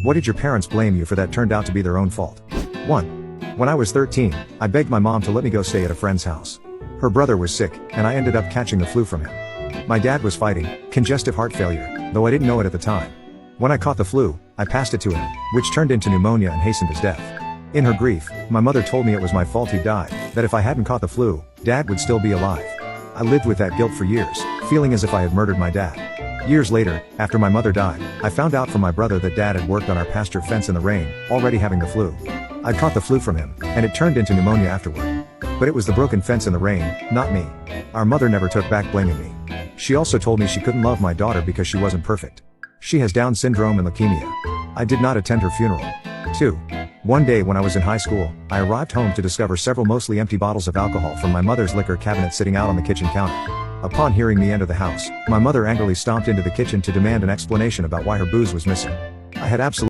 What did your parents blame you for that turned out to be their own fault? 1. When I was 13, I begged my mom to let me go stay at a friend's house. Her brother was sick, and I ended up catching the flu from him. My dad was fighting congestive heart failure, though I didn't know it at the time. When I caught the flu, I passed it to him, which turned into pneumonia and hastened his death. In her grief, my mother told me it was my fault he died, that if I hadn't caught the flu, Dad would still be alive. I lived with that guilt for years, feeling as if I had murdered my dad. Years later, after my mother died, I found out from my brother that Dad had worked on our pasture fence in the rain, already having the flu. I'd caught the flu from him, and it turned into pneumonia afterward. But it was the broken fence in the rain, not me. Our mother never took back blaming me. She also told me she couldn't love my daughter because she wasn't perfect. She has Down syndrome and leukemia. I did not attend her funeral. 2. One day when I was in high school, I arrived home to discover several mostly empty bottles of alcohol from my mother's liquor cabinet sitting out on the kitchen counter. Upon hearing me enter the house, my mother angrily stomped into the kitchen to demand an explanation about why her booze was missing. I had absolutely